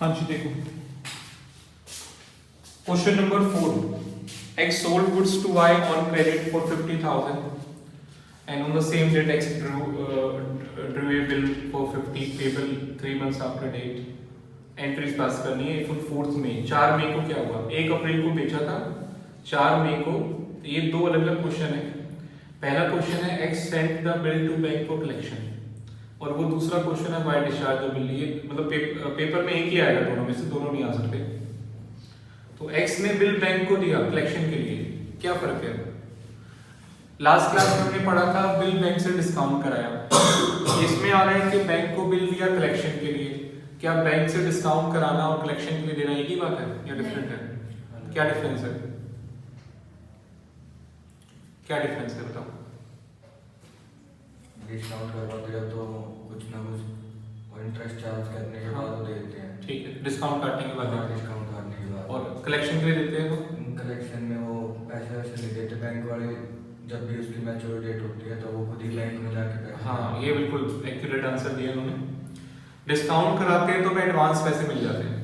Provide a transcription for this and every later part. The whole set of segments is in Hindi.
हाँ जी देखो question number 4 x sold goods to y on credit for 50,000 and on the same date x drew a bill for 50 payable 3 months after date entries pass करनी है। फिर 4 मई 4 मई को क्या हुआ, 1 अप्रैल को बेचा था, 4 मई को। ये दो अलग अलग क्वेश्चन है। पहला क्वेश्चन है x sent the bill to bank for collection और वो दूसरा क्वेश्चन है y discharge the bill। ये मतलब पेपर में एक ही आएगा, दोनों में से दोनों नहीं आ सकते। तो x ने बिल बैंक को दिया कलेक्शन के लिए, क्या फर्क है? लास्ट क्लास में हमने पढ़ा था बिल बैंक से डिस्काउंट कराया, इसमें आ रहा है कि बैंक को बिल दिया कलेक्शन के लिए। क्या बैंक से डिस्काउंट कराना और कलेक्शन के लिए देना एक ही बात है या डिफरेंट है? क्या डिफरेंस है? क्या डिफरेंस है बताओ? डिस्काउंट करवा दिया तो कुछ ना कुछ इंटरेस्ट चार्ज करने के बाद वो देते हैं। ठीक है, डिस्काउंट काटने के बाद। डिस्काउंट काटने के बाद। और कलेक्शन के लिए देते हैं तो कलेक्शन में वो पैसे वैसे नहीं देते बैंक वाले, जब भी उसकी मैच्योर डेट होती है तो वो खुद ही बैंक में जाके पैसे। हाँ, ये बिल्कुल एक्यूरेट आंसर दिया उन्होंने। डिस्काउंट कराते हैं तो हमें एडवांस पैसे मिल जाते हैं,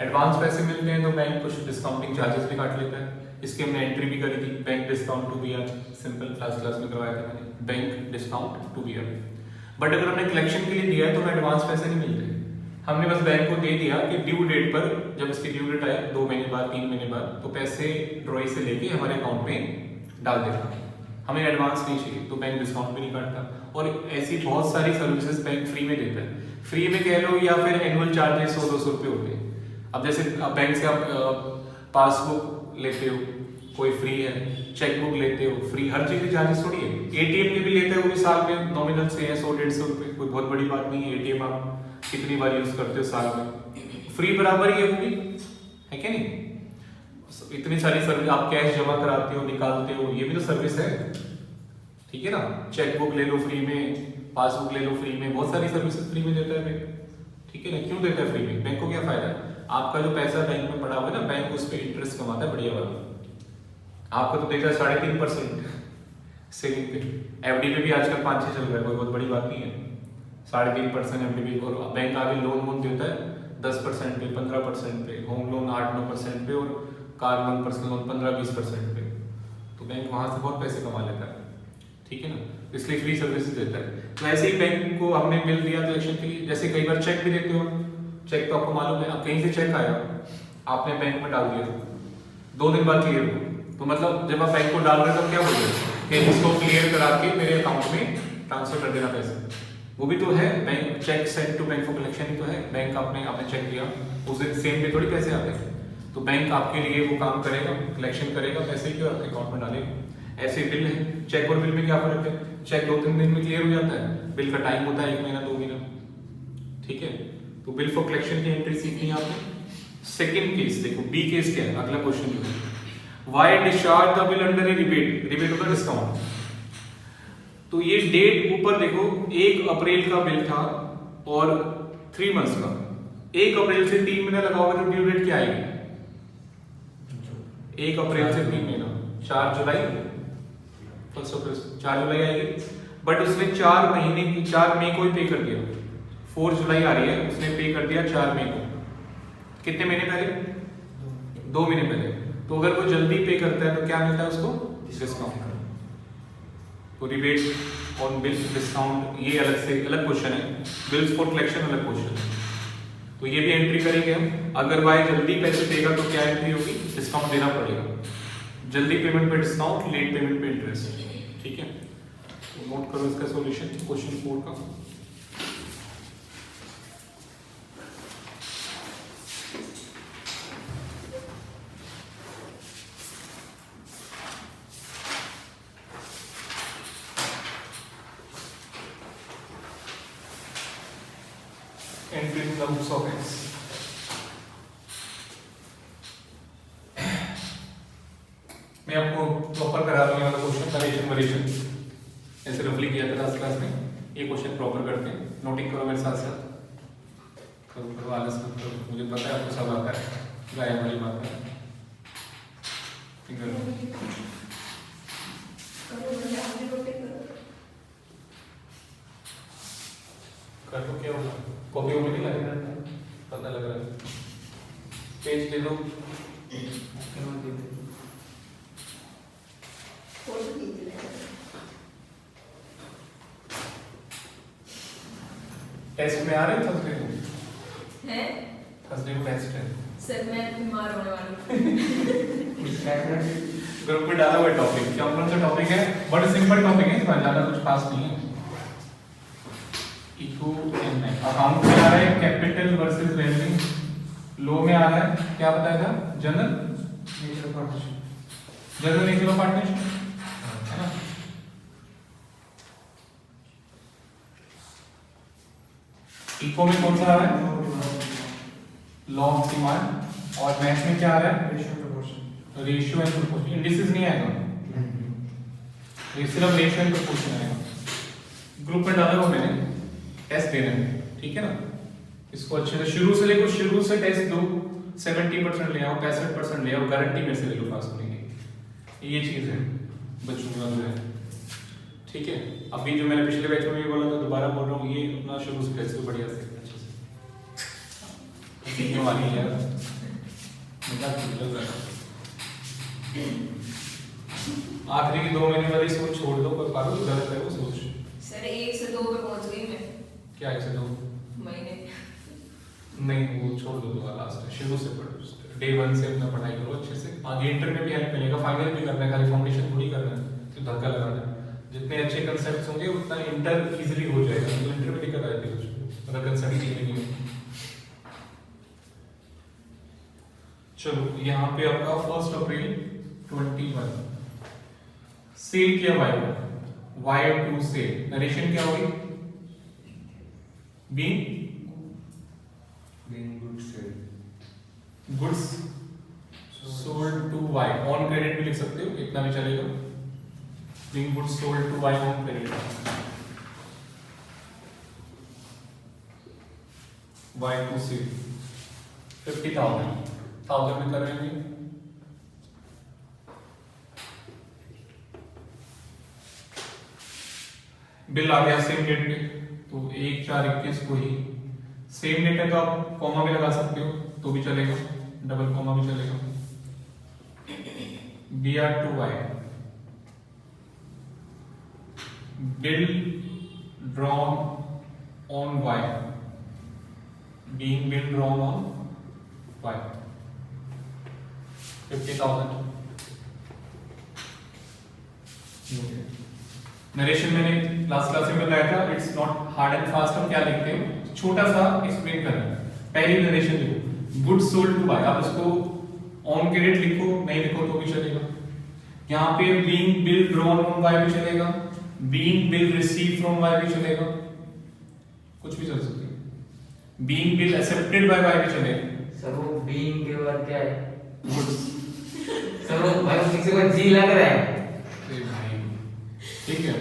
एडवांस पैसे मिलते हैं तो बैंक कुछ डिस्काउंटिंग चार्जेस भी काट लेता है। इसकी हमने एंट्री भी करी थी, bank discount to B R, simple class में करवाया था मैंने, bank discount to B R. But अगर हमने कलेक्शन के लिए दिया है तो हमें एडवांस पैसे नहीं मिलते, हमने बस बैंक को दे दिया कि ड्यू डेट पर, जब इसकी ड्यू डेट आए 2 महीने बाद 3 महीने बाद, तो पैसे ड्रॉई से लेके हमारे अकाउंट में डाल देना। हमें एडवांस नहीं चाहिए तो बैंक डिस्काउंट भी नहीं काटता। और ऐसी बहुत सारी सर्विसेज बैंक फ्री में देता है, फ्री में कह लो या फिर एनुअल चार्जेस 100-200 रुपये होते हैं। अब जैसे बैंक से आप पासबुक लेते हो, कोई फ्री है, चेकबुक लेते हो फ्री, हर चीज की चार्जेस थोड़ी है। एटीएम के भी लेते हो, वो भी साल में नॉमिनल से है 100-150 रुपये, कोई बहुत बड़ी बात नहीं है। एटीएम आप कितनी बार यूज करते हो साल में, फ्री बराबर ही है वो भी, है क्या नहीं? इतनी सारी सर्विस, आप कैश जमा कराते हो, निकालते हो, ये भी तो सर्विस है, ठीक है ना? चेकबुक ले लो फ्री में, पासबुक ले लो फ्री में, बहुत सारी सर्विसेज फ्री में देता है बैंक, ठीक है ना? क्यों देता है फ्री में? बैंक को क्या फायदा है? आपका जो पैसा बैंक में पड़ा हुआ है ना, बैंक उस पर इंटरेस्ट कमाता है बढ़िया वाला। आपको तो देता है 3.5% सेविंग पे, एफडी पे भी आजकल 5-6 चल रहा है, कोई बहुत बड़ी बात नहीं है। 3.5% एफडी पे, और बैंक आगे लोन देता है 10% पे, 15% पे, होम लोन 8-9% पे, और कार लोन, पर्सनल लोन 15-20% पे। तो बैंक वहां से बहुत पैसे कमा लेता है, ठीक है ना? इसलिए फ्री सर्विसेज देता है। तो ऐसे ही बैंक को हमने बिल दिया कलेक्शन के लिए। जैसे कई बार चेक भी देते हो, चेक तो आपको मालूम है, अब कहीं से चेक आया, आपने बैंक में डाल दिया, 2 दिन बाद क्लियर हो, तो मतलब जब आप बैंक को डाल रहे हो तो क्या बोल रहे हो कि इसको क्लियर करा के मेरे अकाउंट में ट्रांसफर कर देना पैसे। वो भी तो है, bank cheque send to bank for collection ही तो है। बैंक आपने चेक दिया, उस दिन सेम डे थोड़ी पैसे आते हैं, तो बैंक आपके लिए वो काम करेगा, कलेक्शन करेगा, पैसे क्यों आपके अकाउंट में डालेगा। ऐसे बिल है, चेक और बिल में क्या फर्क है? चेक 2-3 दिन में क्लियर हो जाता है, बिल का टाइम होता है 1 महीना 2 महीना, ठीक है? तो बिल फॉर कलेक्शन की एंट्री सीखनी है आपने। सेकंड केस देखो, बी केस क्या है, अगला क्वेश्चन जो है, why discharge the bill under a rebate, rebate होता है डिस्काउंट। तो ये डेट ऊपर देखो, 1 अप्रैल का बिल था और 3 मंथ्स का, 1 अप्रैल से 3 महीना लगाओगे तो ड्यू डेट क्या आएगी? 1 अप्रैल से 3 महीना, 4 जुलाई, 4 जुलाई आएगी। बट उसने 4 महीने की 4 मई को ही पे कर दिया, 4 जुलाई आ रही है, उसने पे कर दिया 4 मई को। कितने महीने पहले? 2 महीने पहले। तो अगर वो जल्दी पे करता है तो क्या मिलता है उसको? डिस्काउंट। तो रिबेट ऑन बिल डिस्काउंट ये अलग से अलग क्वेश्चन है, बिल्स फॉर कलेक्शन अलग क्वेश्चन है। तो ये भी एंट्री करेंगे हम। अगर वाई जल्दी पैसे देगा तो क्या एंट्री होगी? डिस्काउंट देना पड़ेगा। जल्दी पेमेंट पे डिस्काउंट, लेट पेमेंट पे इंटरेस्ट, ठीक है? तो नोट करो इसका सॉल्यूशन क्वेश्चन 4 का। Entry in the books of X. मैं आपको प्रॉपर करा दूंगा वाला क्वेश्चन, नरेशन वरेशन ऐसे रफली किया था लास्ट क्लास में। ये क्वेश्चन प्रॉपर करते हैं, नोटिंग करो मेरे साथ साथ, करो आलस मत करो, मुझे पता है आपको सब आता है, गायब वाली बात है। कर तो क्या होगा, कॉपी में नहीं लगेगा, पता लग रहा है। पेज दे दो। टेस्ट में आ रहे थर्सडे को? हैं? थर्सडे को टेस्ट है। सर मैं बीमार होने वाली हूँ। ग्रुप में डाला हुआ टॉपिक, क्या कौन सा टॉपिक है? बड़ा सिंपल टॉपिक है, इसमें ज़्यादा कुछ खास नहीं है। इको अकाउंट में आ रहा है कैपिटल वर्सेस रेवेन्यू, लो में आ रहा है क्या बताया था? General nature of partnership, general nature of partnership है ना। इको में कौन सा आ रहा है? Law of demand. और मैथ में क्या आ रहा है? Ratio and proportion. इंडिसेस नहीं आएगा, ये सिर्फ रेशियो एंड प्रोपोर्शन आएगा। ग्रुप में डाला हुआ मैंने, टेस्ट देना है, ठीक है ना। इसको अच्छे से शुरू से टेस्ट दो, 70% ले आओ, 65% ले आओ, गारंटी में से ले लो पास होने की। ये चीज है बच्चों का जो है, ठीक है। अभी जो मैंने पिछले बैच में भी बोला था, दोबारा बोल रहा हूँ, ये अपना शुरू से टेस्ट बढ़िया से अच्छे से क्यों आ रही है यार, मजाक चल रहा है। आखिरी की 2 महीने वाली सोच छोड़ दो, पर पारो गलत है वो सोच। सर 1 से 2 पे पहुंच गई मैं। क्या 1 से 2 महीने? नहीं, वो छोड़ दो दोबारा, लास्ट शुरू से पढ़ो, डे 1 से अपना पढ़ाई करो अच्छे से। आगे इंटर में भी हेल्प मिलेगा, फाइनल भी करना है, खाली फाउंडेशन थोड़ी करना है तो धक्का लगाना है। जितने अच्छे कंसेप्ट्स होंगे उतना इंटर इजीली हो जाएगा, तो इंटर में दिक्कत आएगी कुछ अगर कंसेप्ट क्लियर नहीं हो। चलो यहाँ पे आपका 1 अप्रैल 21 सेल किया Y टू सेल, नरेशन क्या होगी? Being goods sold to Y, on credit भी लिख सकते हो, इतना भी चलेगा। Being goods sold to Y on credit, Y to sale 50,000 में कर रहे हैं। बिल आ गया सेम डेट पे, तो 1/4/21 को ही। सेम डेट है तो आप कॉमा भी लगा सकते हो तो भी चलेगा, डबल कॉमा भी चलेगा। BR to Y, bill drawn on Y, being bill drawn on Y 50,000। Narration मैंने लास्ट क्लास में बताया था, it's not hard and fast. हम क्या लिखते हैं, छोटा सा एक्सप्लेन करना है। पहली नरेशन लिखो, गुड्स सोल्ड टू बाय, आप इसको ऑन क्रेडिट लिखो, नहीं लिखो तो भी चलेगा। यहाँ पे being bill drawn on by भी चलेगा, being bill receive from by भी चलेगा, कुछ भी चल सकता है। Being bill accepted by by भी चलेगा। सर वो बीइंग के बाद क्या है? गुड्स। सर वो भाई किसी को जी लग रहा है, ठीक है,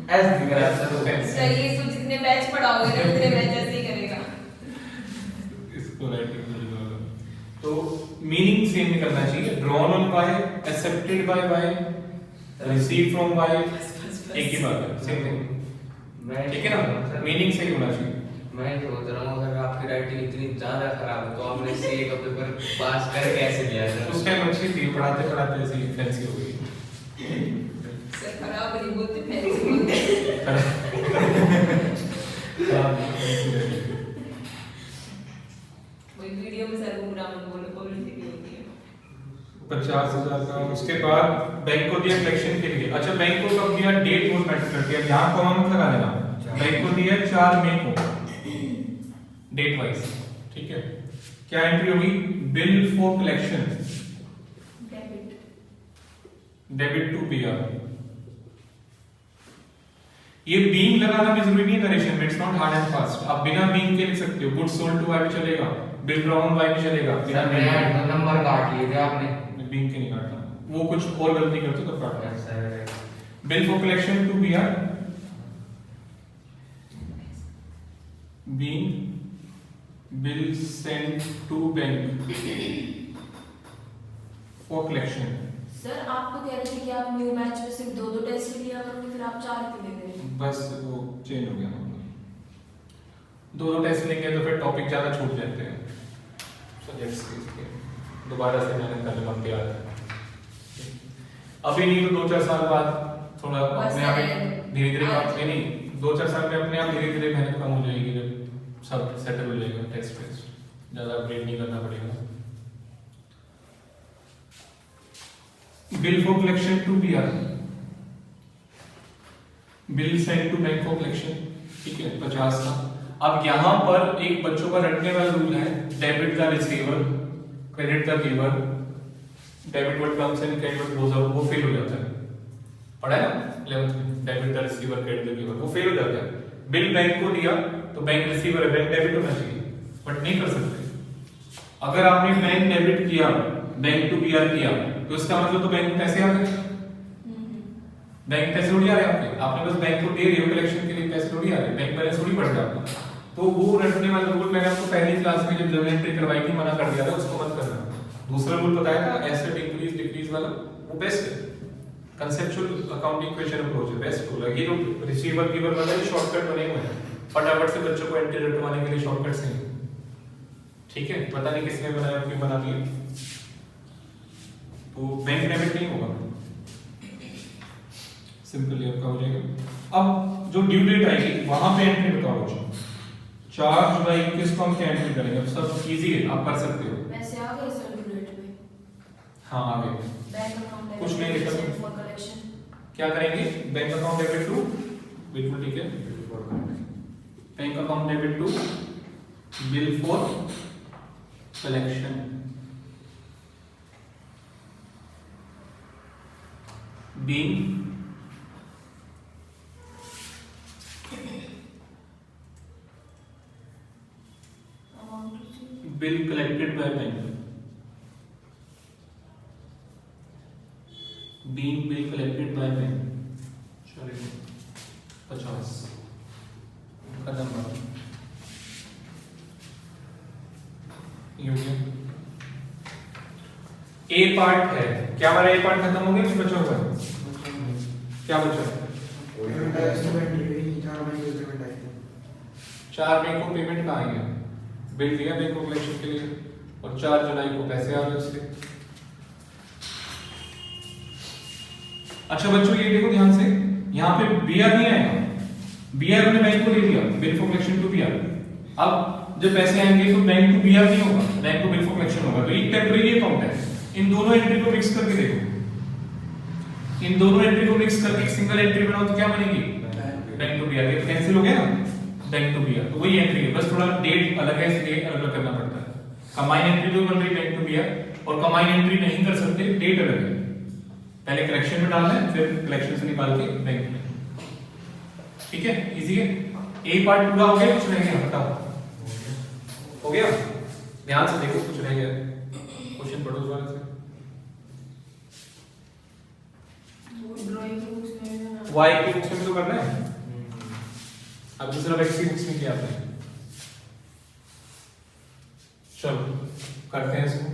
ऐसे दिख रहा है सर वो। सर ये तो जितने बैच पढ़ाओगे ना उतने बैच ऐसे ही करेगा। इसको राइटिंग तो मीनिंग सेम नहीं करना चाहिए। Drawn on by, accepted by by, receive from by, एक ही बात है, सेम थिंग, ठीक है ना। मीनिंग सही होना चाहिए। मैं सोच रहा हूँ अगर आपकी राइटिंग इतनी ज्यादा खराब है तो आपने सीए का पेपर पास कर कैसे लिया सर? उस टाइम अच्छी थी, पढ़ाते पढ़ाते ऐसे ही फैंसी हो गई। सर खराब नहीं बोलते, फैंसी बोलते। वही वीडियो में सर को बुरा मत बोलो, पब्लिसिटी होती है। 50,000 का। उसके बाद बैंक को दिया कलेक्शन के लिए। अच्छा, बैंक को कब दिया, डेट बहुत मैटर करती है। यहाँ कॉमा मत लगा देना, बैंक को दिया 4 मई को, डेट वाइज, ठीक है। क्या एंट्री होगी, bill for collection, debit to BR। ये बीइंग लगाना भी जरूरी नहीं है नरेशन में, it's not hard and fast. आप बिना बीइंग के लिख सकते हो, गुड्स सोल्ड टू Y भी चलेगा, बिल ड्रॉन बाय भी चलेगा, बिना नंबर काट लिए थे आपने, बीइंग के नहीं काटना। वो कुछ और गलती करते तो काटना। ऐसा है। Bill for collection to BR, being bill sent to bank for collection. Sir आप तो कह रहे थे कि आप न्यू बैच में सिर्फ 2 टेस्ट लिया करोगे, फिर आप 4 क्यों ले रहे हैं? बस वो चेंज हो गया, दो टेस्ट लेंगे तो फिर टॉपिक ज़्यादा छूट जाते हैं। सब्जेक्ट्स के दोबारा से मेहनत करने वक्त तैयार है। अभी नहीं तो 2-4 साल बाद थोड़ा अपने आप धीरे धीरे नहीं 2-4 साल में अपने आप धीरे धीरे मेहनत कम हो जाएगी जब सब सेटल हो जाएगा। टेस्ट ज़्यादा अपडेट नहीं करना पड़ेगा। Bill for collection to B R, bill send to bank for collection, ठीक है 50 का। अब यहाँ पर एक बच्चों का रटने वाला रूल है, debit the receiver credit the giver, debit what comes in credit what goes out, वो फेल हो जाता है। पढ़ा है ना 11th में, debit the receiver credit the giver, वो फेल हो जाता है। बिल बैंक को दिया तो बैंक रिसीवर है, बैंक डेबिट होना चाहिए, बट नहीं कर सकते। अगर आपने बैंक डेबिट किया, बैंक टू बीआर किया, तो इसका मतलब तो बैंक को पैसे आ गए। बैंक पैसे थोड़ी आ रहे हैं आपने बस बैंक को दे रहे हो कलेक्शन के लिए, पैसे थोड़ी आ रहे हैं, बैंक बैलेंस थोड़ी बढ़ रहा है आपका। तो वो रटने वाला रूल मैंने आपको पहली क्लास में जब जर्नल एंट्री करवाई थी मना कर दिया था, उसको मत करना। दूसरा रूल बताया था एसेट इंक्रीज डिक्रीज वाला, वो बेस्ट है। कंसेप्चुअल अकाउंटिंग क्वेश्चन अप्रोच है, बेस्ट रूल है। ये जो रिसीवर गिवर वाला ये शॉर्टकट बने हुए हैं, फटाफट से बच्चों को एंट्री रटवाने के लिए शॉर्टकट्स हैं, ठीक है। पता नहीं किसने बनाया, क्यों बना दिया, तो बैंक डेबिट नहीं होगा, सिंपली आपका हो जाएगा। अब जो ड्यू डेट आएगी वहां पे एंट्री बताओ बच्चों। 4 जुलाई 21 को हम क्या एंट्री करेंगे? अब सब इजी है, आप कर सकते हो। वैसे आ गए सर ड्यू डेट में? हाँ आ गए। बैंक अकाउंट कुछ नहीं लिखा फॉर कलेक्शन क्या करेंगे? बैंक अकाउंट डेबिट टू, बिल्कुल ठीक है, bank account debit to bill for collection, being bill collected by bank, being bill collected by bank, चलिए 50 खत्म करो, ये हो गया। ए पार्ट है, क्या हमारा ए पार्ट खत्म हो गया, कुछ बचा हुआ है? क्या बचा? 4 मई को पेमेंट कहाँ आई है? बिल दिया बैंक को कलेक्शन के लिए, और 4 जुलाई को पैसे आ गए उसके। अच्छा बच्चों ये देखो ध्यान से, यहाँ पे बीआर नहीं आएगा, बीआर ने बैंक को दे दिया, bill for collection to BR. अब जब पैसे आएंगे तो बैंक टू बीआर नहीं होगा, bank to bill for collection होगा। तो एक टेम्परेरी अकाउंट है, इन दोनों एंट्री को मिक्स करके देखो, इन दोनों एंट्री को मिक्स करके एक सिंगल एंट्री बनाओ तो क्या बनेगी? Bank to BR. ये कैंसिल हो गया ना, बैंक टू बीआर, तो वही एंट्री है, बस थोड़ा डेट अलग है इसलिए अलग करना पड़ता है। कंबाइन एंट्री जो बन रही बैंक टू बीआर, और कंबाइन एंट्री नहीं कर सकते, डेट अलग है, पहले कलेक्शन में डालना है फिर कलेक्शन से निकाल के बैंक में, ठीक है, इजी है। ए पार्ट पूरा हो गया, कुछ रह गया बताओ? हो गया, ध्यान से देखो, कुछ रह गया क्वेश्चन पढ़ो दोबारा से। ड्राइंग की बुक्स में भी ना, वाई की बुक्स में तो करना है, अब दूसरा वैक्सी बुक्स में क्या आता है? चलो करते हैं इसको।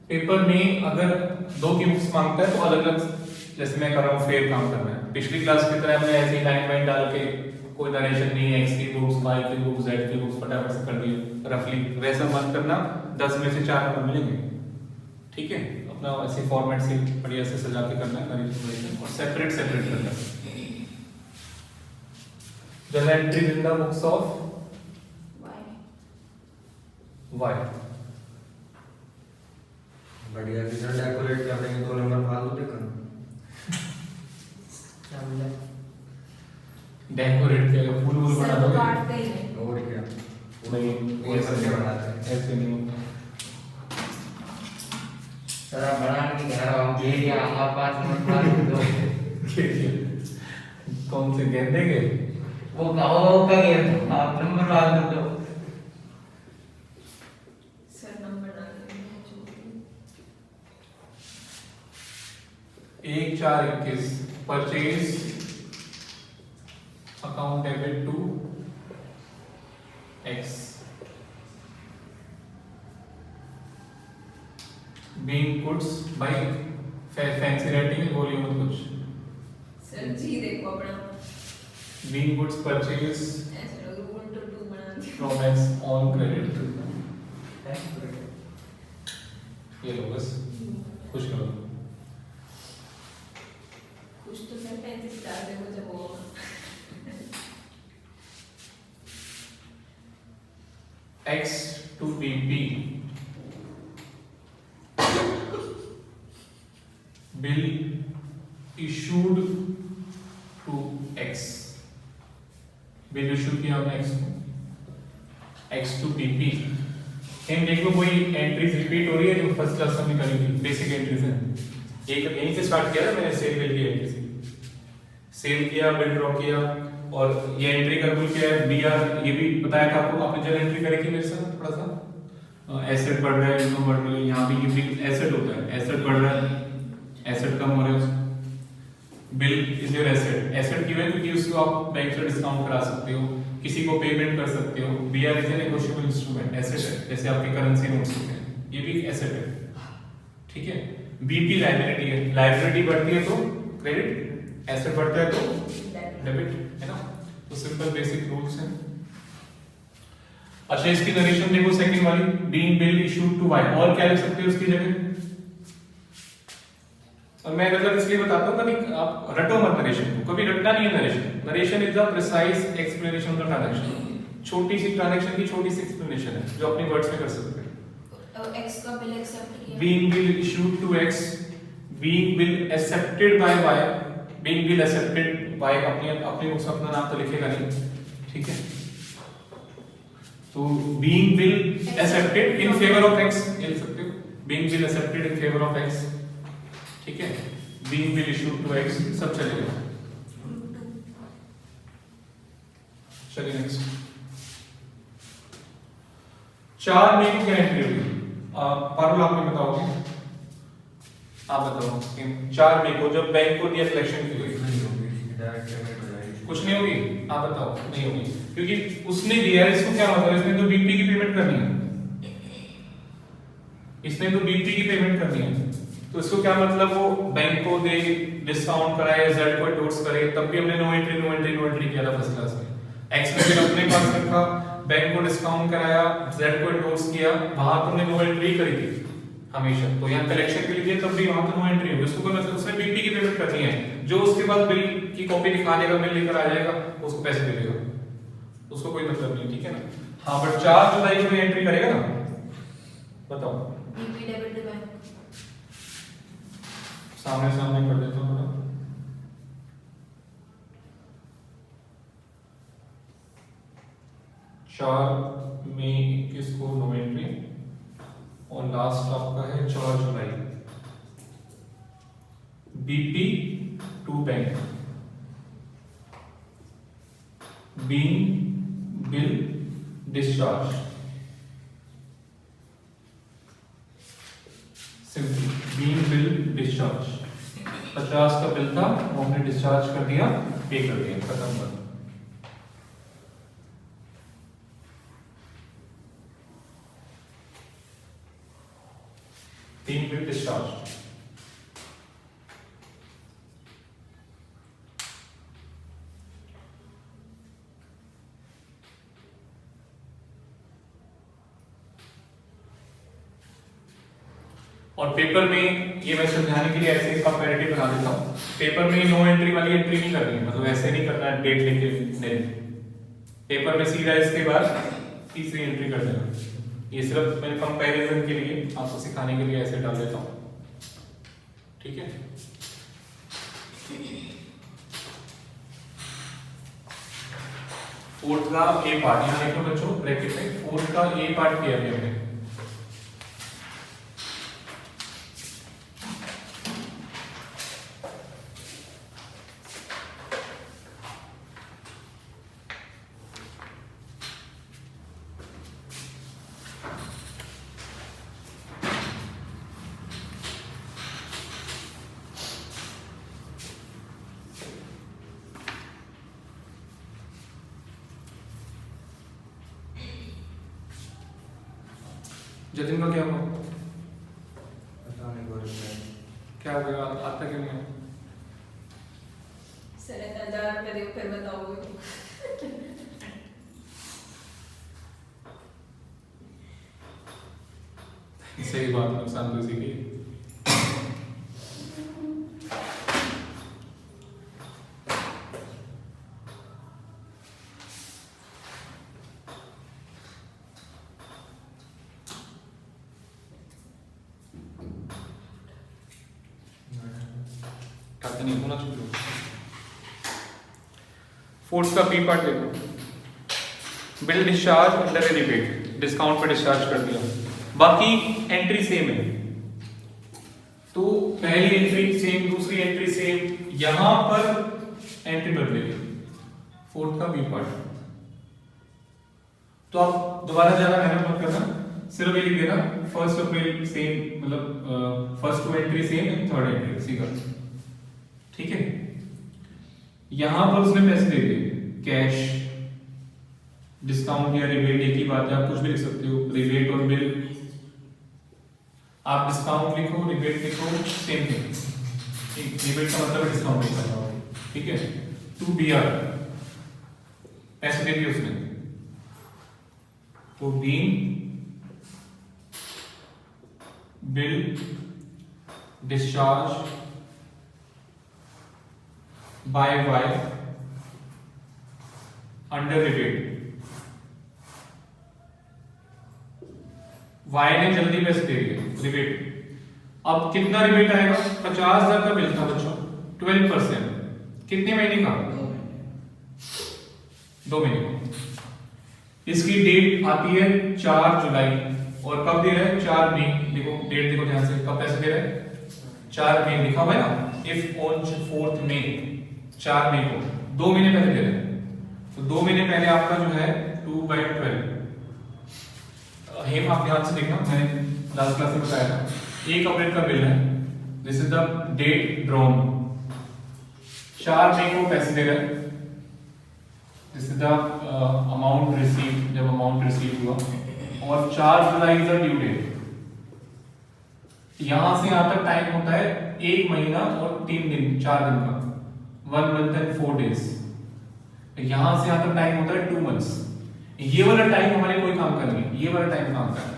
पेपर में अगर 2 की बुक्स मांगता है तो अलग अलग, जैसे मैं कर रहा हूँ फेयर काम करना है। पिछली क्लास की तरह मैं ऐसे ही लाइन वाइन डाल के कोई नरेशन नहीं है, एक्स की बुक्स, वाई की बुक्स, जेड की बुक्स फटाफट से कर दिए रफली, वैसा मत करना। 10 में से 4 नंबर मिलेंगे, ठीक है। अपना ऐसे फॉर्मेट से बढ़िया से सजा के करना है नरेशन, और सेपरेट सेपरेट करना है। Journal entry in the books of Y, बढ़िया कितना डेकोरेट कर देंगे, 2 नंबर फालतू देखो। क्या बोला? डेकोरेट किया फूल वूल बना सर दोगे? काटते ही है। और क्या, नहीं वो ऐसे बनाते हैं। ऐसे नहीं होता। सर आप बना के घर हम दे दिया, हमारे पास में फालतू दो। कौन से गेंदे के? वो कहो का ये आप नंबर फालतू दो। सर नंबर डालते हैं जो 1/4/21 purchase account debit to X, being goods by fancy writing है, बोलिए मत कुछ। सर जी देखो अपना बीइंग गुड्स परचेज ऐसे लोग 1 to 2 बना दिया। From x on credit. ये लो बस, खुश रहो। कुछ तो सर 35 डाल दे मुझे वो X to BP bill issued to X, bill issue किया हमने X को, X to BP। हम देख लो कोई एंट्रीज रिपीट हो रही है जो फर्स्ट क्लास में करी थी, बेसिक एंट्रीज हैं। एक यहीं से स्टार्ट किया था मैंने, सेल बिल की एंट्री से, सेल किया, बिल ड्रॉ किया, और ये एंट्री का रूल क्या है, बीआर, ये भी बताया था आपको, आपने जब एंट्री करी थी मेरे साथ थोड़ा सा। एसेट बढ़ रहा है, इनकम बढ़ रही है, यहाँ भी ये भी एसेट होता है, एसेट बढ़ रहा है, एसेट कम हो रहा है। Bill is your asset, asset क्यों है, क्योंकि उसको आप बैंक से डिस्काउंट करा सकते हो, किसी को पेमेंट कर सकते हो। BR is a negotiable instrument, asset है, जैसे आपके करेंसी नोट्स होते हैं, ये भी एसेट है, ठीक है। बीपी लायबिलिटी है, लायबिलिटी बढ़ती है तो क्रेडिट, एसेट बढ़ता है तो डेबिट, है ना। तो सिंपल बेसिक रूल्स हैं। अच्छा, इसकी नरेशन देखो सेकंड वाली, being bill issued to Y, और क्या लिख सकते हो उसकी जगह। और मैं मतलब इसलिए बताता हूँ, कभी आप रटो मत नरेशन को, कभी रटना नहीं है narration. Narration is the precise explanation of the transaction, छोटी सी ट्रांजैक्शन की छोटी सी एक्सप्लेनेशन है जो अपने वर्ड्स में कर सकते हैं। X का बिल एक्सेप्ट किया, being bill issued to X, being bill accepted by Y, being bill accepted by, अपने उसका अपना नाम तो लिखेगा नहीं, ठीक है। तो being bill accepted in favor of X ये लिख सकते हो, being bill accepted in favor of X, ठीक है। being bill issued to X सब चलेगा। चलिए नेक्स्ट, 4 मई को क्या एंट्री होगी, पारुल आप में बताओगे, आप बताओ। 4 मई को जब बैंक को दिया कलेक्शन की हुई, कुछ नहीं होगी, आप बताओ। नहीं होगी, क्योंकि उसने दिया है, इसको क्या मतलब, इसने तो बीपी की पेमेंट करनी है, इसने तो बीपी की पेमेंट करनी है, तो इसको क्या मतलब, वो बैंक को दे, डिस्काउंट कराए, जेड को एंडोर्स करे, तब भी हमने नो एंट्री किया था फर्स्ट क्लास में। एक्स में फिर अपने पास रखा, बैंक को डिस्काउंट कराया, जेड को एंडोर्स किया, वहां तुमने नो एंट्री करी थी हमेशा, तो यहाँ कलेक्शन के लिए तब भी वहां तो नो एंट्री होगी। उसको कोई मतलब, उसने बीपी की पेमेंट करनी है, जो उसके पास बिल की कॉपी दिखा देगा, बिल लेकर आ जाएगा, उसको पैसे दे देगा, उसको कोई मतलब नहीं, ठीक है ना। हाँ, बट 4 जुलाई को एंट्री करेगा ना, बताओ। बीपी डेबिट टू बैंक, सामने कर देता हूँ। 4 मई 21 को नो एंट्री, और लास्ट आपका है 4 जुलाई। BP to bank, being bill discharge, simple being bill discharge. 50 का बिल था, वो हमने डिस्चार्ज कर दिया, पे कर दिया, खत्म कर। being bill discharged, और पेपर में ये मैं समझाने के लिए ऐसे कंपैरेटिव बना देता हूँ। पेपर में नो एंट्री वाली एंट्री नहीं करनी है, मतलब ऐसे नहीं करना है डेट लेके नहीं, पेपर में सीधा इसके बाद तीसरी एंट्री कर देना। ये सिर्फ मैं कंपैरिजन के लिए, आपको सिखाने के लिए ऐसे डाल देता हूँ, ठीक है। फोर्थ का ए पार्ट, यहाँ देखो बच्चों ब्रैकेट में, फोर्थ का ए पार्ट किया गया है। जतिन का क्या हुआ, पता नहीं बोल रहा है। क्या हो गया, सर 1000 रुपए दो फिर बताओगे। सही बात, नुकसान तो इसी की। काटते नहीं होना चाहिए। फोर्थ का पी पार्ट देखो, बिल डिस्चार्ज अंडर ए रिबेट, डिस्काउंट पे डिस्चार्ज कर दिया, बाकी एंट्री सेम है। तो पहली एंट्री सेम, दूसरी एंट्री सेम, यहां पर एंट्री बदलेगी। फोर्थ का बी पार्ट, तो आप दोबारा ज्यादा मेहनत मत करना, सिर्फ ये लिख देना फर्स्ट अप्रैल सेम, मतलब first two entry same and third entry सीधा, ठीक है। यहां पर उसने पैसे दे दिए कैश, डिस्काउंट या रिबेट एक ही बात है, आप कुछ भी लिख सकते हो, रिबेट और बिल। आप डिस्काउंट लिखो, रिबेट लिखो, सेम थिंग, ठीक। रिबेट का मतलब डिस्काउंट नहीं करना होगा, ठीक है। टू बी आर पैसे दे दिए उसने, तो being bill discharge by Y under rebate, Y ने जल्दी पैसे दे दिए रिबेट। अब कितना रिबेट आएगा? 50,000 का बिल था बच्चों, 12%, कितने महीने का? 2 महीने का। इसकी डेट आती है 4 जुलाई, और कब दे रहा है? 4 मई। देखो डेट देखो ध्यान से, कब पैसे दे रहा है? 4 मई लिखा हुआ है ना, इफ ऑन 4 मई, 4 मई को 2 महीने पहले दे रहे हैं। तो 2 महीने पहले आपका जो है 2/12, हेम आप ध्यान से देखना, मैंने लास्ट क्लास में बताया था, 1 अप्रैल का बिल है, this is the date drawn. 4 मई को पैसे दे रहे हैं, this is the amount receive, जब अमाउंट रिसीव हुआ, और 4 जुलाई इज द ड्यू डेट। यहां से यहां तक टाइम होता है 1 महीना और 3 दिन, 4 दिन का, 1 मंथ एंड 4 डेज। यहां से यहां तक टाइम होता है 2 मंथ्स। ये वाला टाइम हमारे कोई काम का नहीं है, ये वाला टाइम काम का है।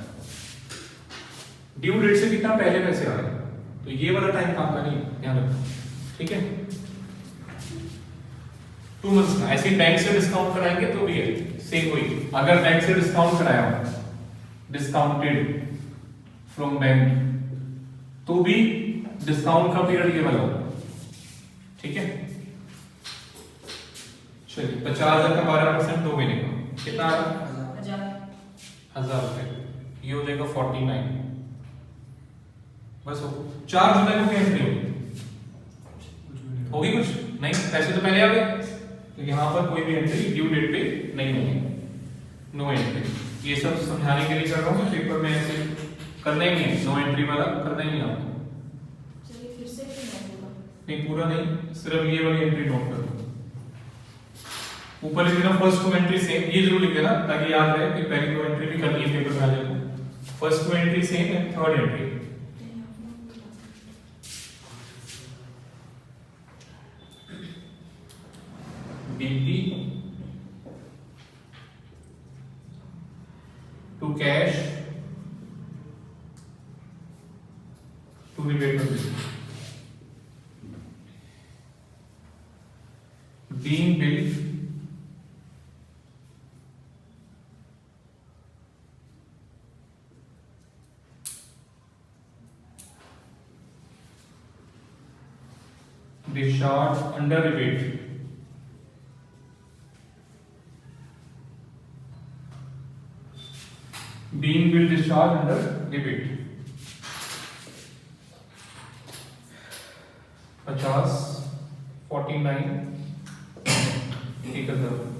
ड्यू डेट से कितना पहले पैसे आ रहे हैं, तो ये वाला टाइम काम का नहीं है, ध्यान रखना, ठीक है। 2 मंथ्स का। ऐसे बैंक से डिस्काउंट कराएंगे तो भी है सेम वही, अगर बैंक से डिस्काउंट कराया हो, डिस्काउंटेड फ्रॉम बैंक, तो भी डिस्काउंट का पीरियड ये वाला होगा, ठीक है। चलिए 50,000 का 12%, 2 महीने का कितना आ रहा है? 1000 रुपए, ये हो जाएगा 49। बस हो। 4 जुलाई को क्या एंट्री होगी? कुछ नहीं, पैसे तो पहले आ गए, तो यहां पर कोई भी एंट्री ड्यू डेट पे नहीं होगी, नो एंट्री। ये सब समझाने के लिए कर रहा हूँ, पेपर में ऐसे करना ही नहीं है, नो एंट्री वाला करना ही नहीं आपको। चलिए फिर से क्यों नहीं होगा? नहीं पूरा नहीं, सिर्फ ये वाली एंट्री नोट कर दो। ऊपर लिख देना फर्स्ट 2 एंट्री सेम, ये जरूर लिख देना ताकि याद रहे कि पहली 2 एंट्री भी करनी है, पेपर में आ जाएगा। फर्स्ट 2 एंट्री सेम है, third entry BP to cash to rebate कर दीजिए। being billed discharged under rebate being billed discharged under rebate 50 49 1,000।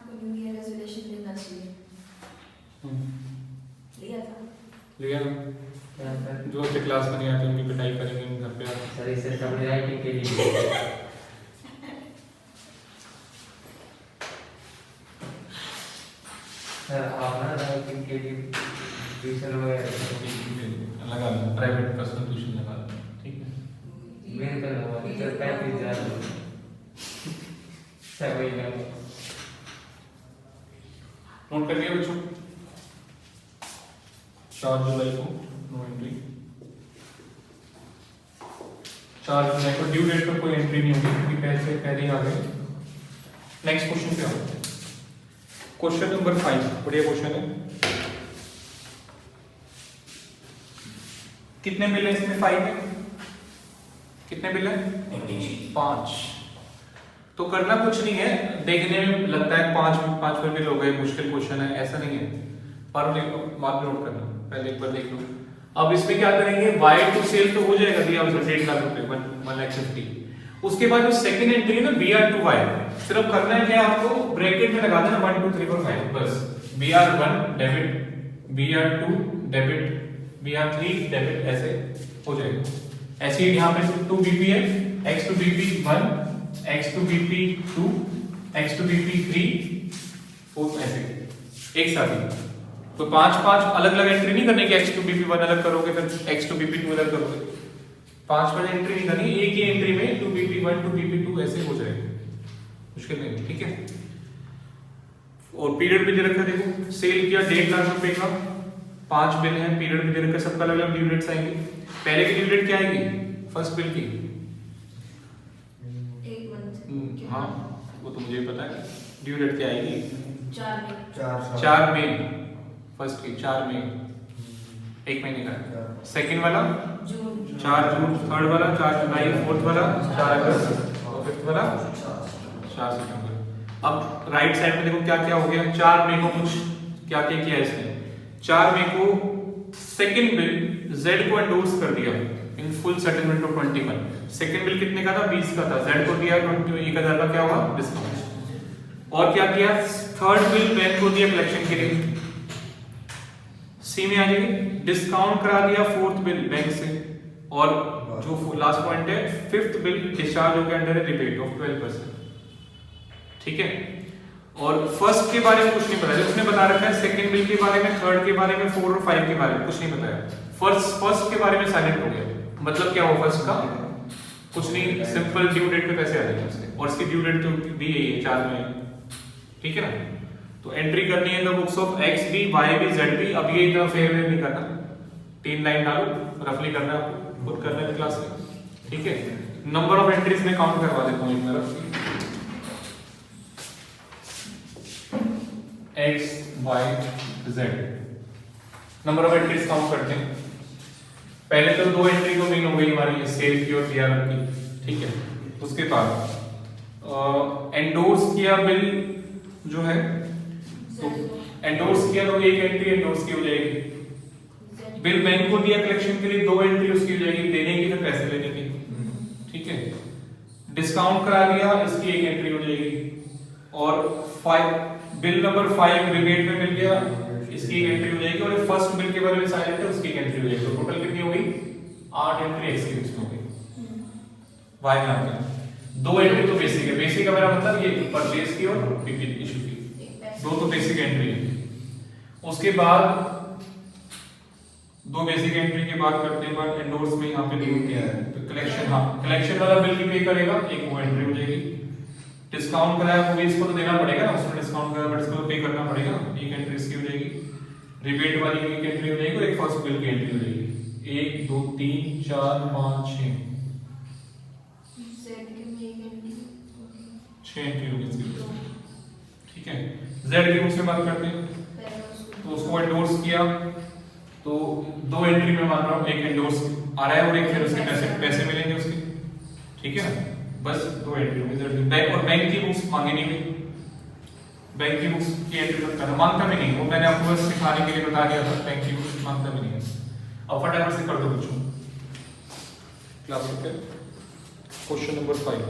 आपको न्यू ईयर रेजोल्यूशन लेना चाहिए। लिया था? लिया ना? क्या सर? जो अच्छे क्लास में नहीं आते उनकी पिटाई करेंगे हम घर पे आके। सर इसे अपनी राइटिंग के लिए सर आप ना राइटिंग के लिए ट्यूशन वगैरह लगा लो, प्राइवेट पर्सनल ट्यूशन लगा लो, ठीक है। मेरे को लगा सर 35,000 सर वही ना नोट कर लिया बच्चों? 4 जुलाई को नो एंट्री, 4 जुलाई को ड्यू डेट पर कोई एंट्री नहीं होगी क्योंकि पैसे पहले ही आ गए। नेक्स्ट क्वेश्चन पे आओ। क्वेश्चन नंबर 5 बढ़िया क्वेश्चन है। कितने बिल है इसमें? 5 है। कितने बिल है? 5। तो करना कुछ नहीं है, देखने में लगता है 5 पर बिल हो गए, मुश्किल क्वेश्चन है, ऐसा नहीं है। पर बाद में नोट करना, पहले एक बार देख लो। अब इसमें क्या करेंगे, वाई टू सेल तो हो जाएगा दिया उसे 1.5 लाख रुपए 1,50,000। उसके बाद जो सेकंड एंट्री है ना BR टू वाई, सिर्फ करना है क्या आपको, ब्रैकेट में लगा देना 1 2 3 4 5 बस। BR1 debit, BR2 debit, BR3 debit, ऐसे हो जाएगा। ऐसे ही यहाँ पे 2 BP है, X to BP 1, X to BP 2, X to BP 3, 4, ऐसे एक साथ ही। तो 5 अलग अलग एंट्री नहीं करने की, X to BP 1 अलग करोगे फिर X to BP 2 अलग करोगे, 5 एंट्री नहीं करनी, एक ही एंट्री में 2 BP 1 2 BP 2 ऐसे हो जाएगा, मुश्किल नहीं, ठीक है। और पीरियड भी दे रखा है, देखो सेल किया 1.5 लाख रुपए का, 5 बिल हैं, पीरियड भी दे रखा है, सबका अलग अलग ड्यू डेट्स आएंगे। पहले की ड्यू डेट क्या आएगी? फर्स्ट बिल की, 1 मंथ। हाँ वो तो मुझे पता है। ड्यू डेट क्या आएगी? 4 में। 4 मई, फर्स्ट की 4 मई, 1 महीने का। सेकंड वाला जून। 4 जून, थर्ड वाला 4 जुलाई, फोर्थ वाला 4 अगस्त और फिफ्थ वाला 4 सितंबर। अब राइट साइड में देखो क्या क्या हो गया। 4 मई को कुछ क्या क्या किया इसने। 4 मई को सेकंड बिल जेड को एंडोर्स कर दिया in full settlement of 21। Second bill कितने का था? 20 का था, जेड को दिया 21,000 का, क्या हुआ? डिस्काउंट। और क्या किया? थर्ड बिल बैंक को दिया कलेक्शन के लिए, सी में आ जाएगी। डिस्काउंट करा दिया फोर्थ बिल बैंक से, और जो लास्ट पॉइंट है फिफ्थ बिल डिस्चार्ज हो गया अंडर रिबेट ऑफ 12%, ठीक है। और फर्स्ट के बारे में कुछ नहीं बताया, उसने बता रखा है सेकंड बिल के बारे में, थर्ड के बारे में, 4 और 5 के बारे में कुछ नहीं बताया। फर्स्ट के बारे में साइलेंट हो गया। मतलब क्या हुआ फर्स्ट का? कुछ नहीं, सिंपल ड्यू डेट पे पैसे आ जाएंगे उसके, और इसकी ड्यू डेट तो दी है 4 में, ठीक है ना। तो एंट्री करनी है the books of X B, Y B, Z B. अब ये इतना फेयर नहीं करना, 3 लाइन डालो, रफली करना है आपको, खुद करना है क्लास में, ठीक है। नंबर ऑफ एंट्रीज में काउंट करवा देता हूं एक तरफ, X Y Z, number of entries count करते हैं। पहले तो 2 एंट्री तो मेन हो गई हमारी सेल की और बीआर की, ठीक है। उसके बाद एंडोर्स किया बिल जो है, तो एंडोर्स किया तो एक एंट्री एंडोर्स की हो जाएगी। बिल बैंक को दिया कलेक्शन के लिए, 2 एंट्री उसकी हो जाएगी, देने की फिर पैसे लेने की, ठीक है। डिस्काउंट करा दिया, इसकी एक एंट्री हो जाएगी। और बिल नंबर 5 रिबेट में मिल गया, इसकी एक एंट्री हो जाएगी। और फर्स्ट बिल के बारे में साइलेंट है, उसकी एक एंट्री हो जाएगी। तो टोटल कितनी हो गई? 8 एंट्री एक्स के बीच में हो गई। वाई में आते हैं 2 एंट्री तो बेसिक है, बेसिक का मेरा मतलब ये परचेज की और बीपी इशू की, 2 तो बेसिक एंट्री है। उसके बाद 2 बेसिक एंट्री के बाद करते हैं बाद एंडोर्स में यहाँ पे ड्यू किया है तो कलेक्शन, हाँ कलेक्शन वाला बिल की पे करेगा, एक वो एंट्री हो जाएगी। डिस्काउंट कराया वो भी इसको तो देना पड़ेगा, उसमें डिस्काउंट कराया बट इसको पे करना पड़ेगा, एक एंट्री इसकी हो जाएगी। रिबेट वाली एक एंट्री हो जाएगी और एक फर्स्ट बिल की एंट्री हो जाएगी। 1 2 3 4 5 6 एंट्री होगी इसकी, ठीक है। जेड की उससे बात करते हैं, तो उसको एंडोर्स किया तो 2 एंट्री में मान रहा हूँ, एक एंडोर्स आ रहा है और एक फिर उसके पैसे मिलेंगे उसके, ठीक है ना। बस 2 एंट्री होगी जेड की। बैंक और बैंक की बुक्स मांगी नहीं गई, बैंक की बुक्स की एंट्री मत करना, मांगता भी नहीं, वो मैंने आपको बस सिखाने के लिए बता दिया था, बैंक की बुक्स मांगता भी नहीं है। अब फटाफट से कर दो बच्चों class okay. Question number 5,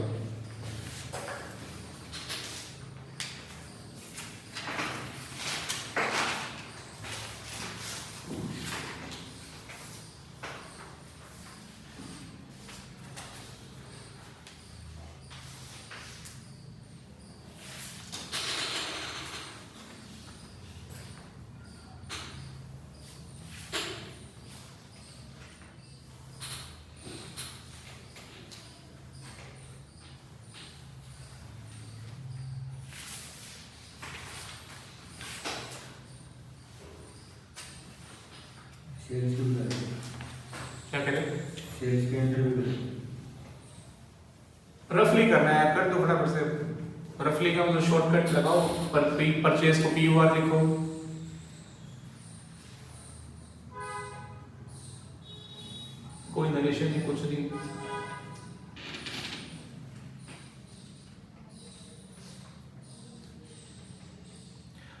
sales की भी करें, क्या करें? सेल्स की इंटरव्यू करें। रफली करना है, कर दो फटाफट से। रफली का मतलब शॉर्टकट लगाओ, परचेज को PUR लिखो। कोई नरेशन नहीं, कुछ नहीं।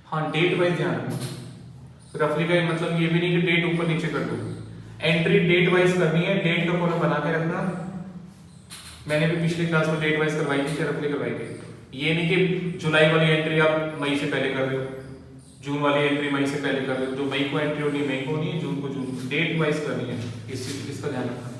हाँ, डेट वाइज ध्यान रखना। रफली का मतलब ये भी नहीं कि डेट ऊपर नीचे कर दो। एंट्री डेट वाइज करनी है, डेट का कॉलम बना के रखना। मैंने भी पिछली क्लास में डेट वाइज करवाई थी, रफली करवाई थी। ये नहीं कि जुलाई वाली एंट्री आप मई से पहले कर रहे हो, जून वाली एंट्री मई से पहले कर रहे हो। जो मई को एंट्री होनी है मई को होनी है, जून को जून को। डेट वाइज करनी है, इसका ध्यान रखना।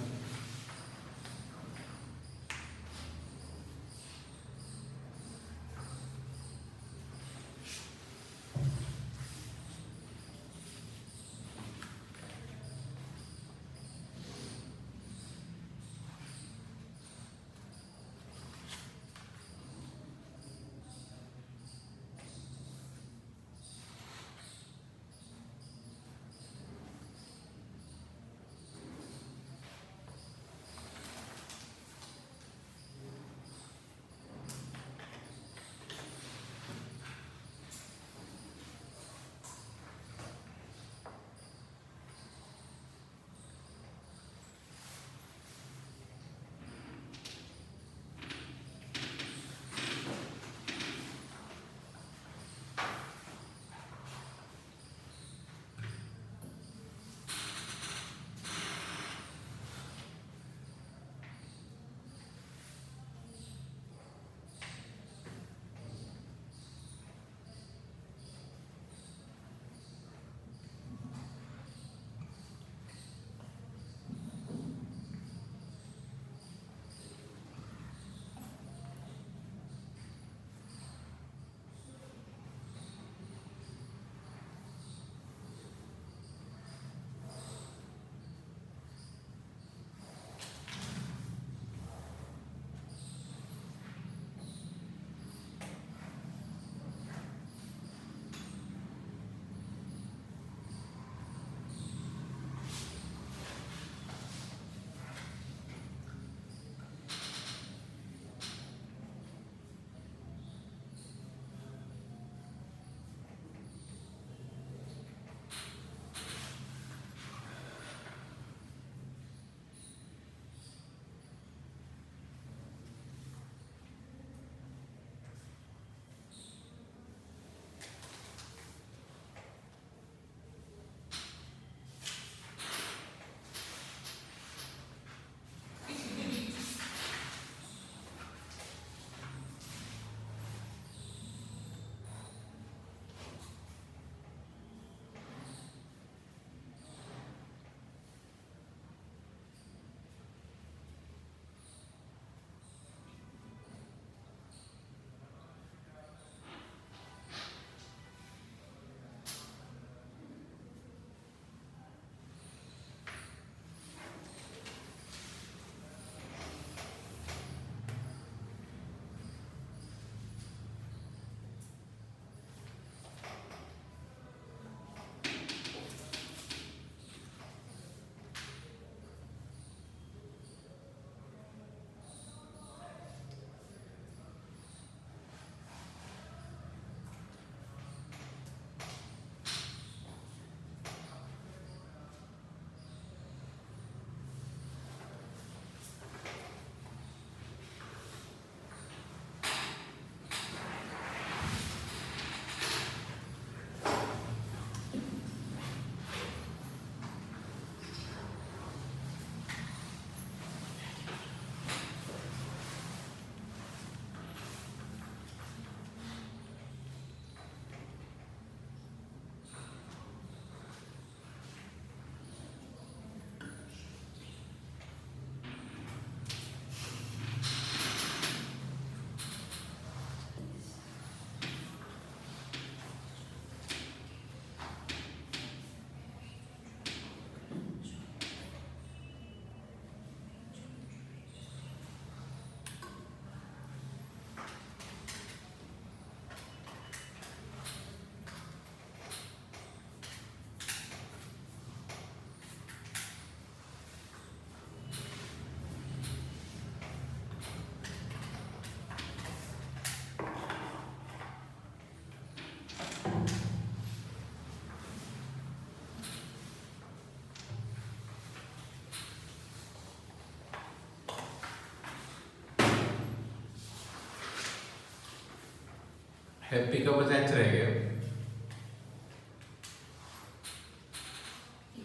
हैप्पी का बस एच रह गया।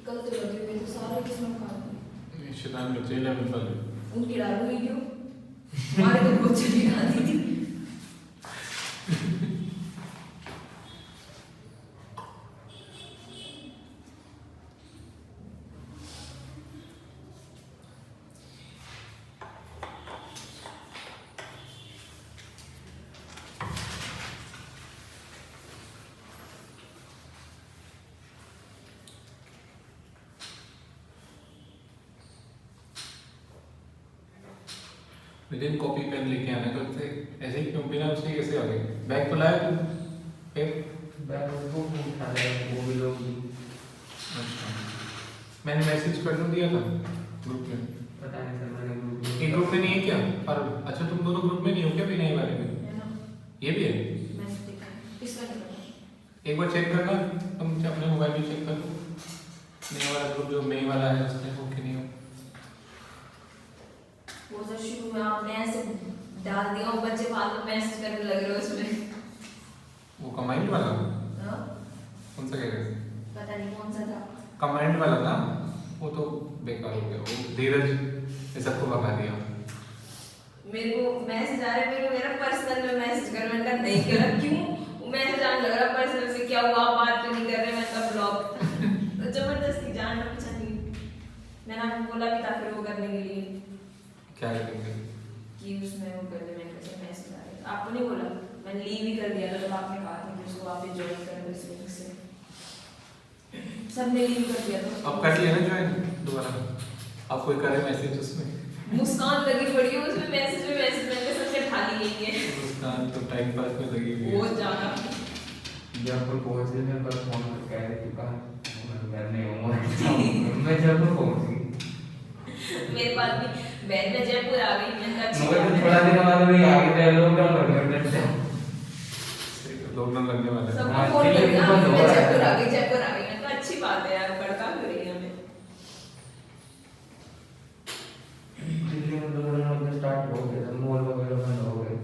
कल तो लगे हुए तो सारे किस्म का ये शैतान बच्चे 11 वाले। उनकी डालो वीडियो हमारे तो बहुत चली आती थी। लेकिन कॉपी पेन लेके आने को थे ऐसे ही क्यों बिना उसके कैसे आ गए? बैग तो लाया तू? फिर बैग वो उठा ले वो भी लोग अच्छा मैंने मैसेज कर दिया था ग्रुप में। पता नहीं सर मैंने एक ग्रुप में नहीं है क्या? और अच्छा तुम दोनों ग्रुप में नहीं हो क्या बिना वाले में? है ना ये भी है। मैंने देखा किसका देखा एक बार चेक करना तुम अपने मोबाइल में चेक कर लो नया वाला ग्रुप जो मई वाला है उसमें हो कि नहीं हो। वो तो शुरू में आपने ऐसे डाल दिया और बच्चे फालतू मैसेज करने लग रहे हो उसमें। वो कमांड वाला हाँ? कौन सा कह रहे? पता नहीं कौन सा था। कमांड वाला ना वो तो बेकार हो गया। वो धीरज ने सबको भगा दिया। मेरे को मैसेज आ रहा है मेरे को मेरा पर्सनल में मैसेज कर मैंने कहा नहीं करा क्यों मैसेज आने लग रहा पर्सनल से क्या हुआ आप बात क्यों नहीं कर रहे मैं तब ब्लॉक तो जबरदस्ती जान पहचान मैंने आपको बोला भी था फिर वो करने के लिए क्या करेंगे? कि उसमें वो कर दे मैंने कहा मैसेज आ रहा है आपको नहीं बोला मैंने लीव ही कर दिया था तब आपने कहा था कि उसको वापस ज्वाइन कर दो इस लिंक से सबने लीव कर दिया था अब कर लिया ना ज्वाइन दोबारा। अब कोई करे मैसेज उसमें मुस्कान लगी पड़ी है उसमें मैसेज में मैंने सबसे खाली नहीं है मुस्कान तो टाइम पास में लगी हुई है। बहुत ज्यादा जयपुर पहुंच गए मेरे पास फोन कर कह रहे चुका मैं नहीं हूँ मैं जयपुर पहुंच गई मेरे पास भी बहन में जयपुर आ गई मैंने कहा अच्छी मगर बात है। थोड़ा दिन बाद भी आगे तो लॉकडाउन लग गया लॉकडाउन लगने वाला है। सबको हाँ, फोन कर दिल्ली दिया में बंद हो मैं रहा है। जयपुर आ गई मैंने कहा अच्छी बात है यार बड़का क्यों रही है हमें दिल्ली में लॉकडाउन स्टार्ट हो गया मॉल वगैरह बंद हो गए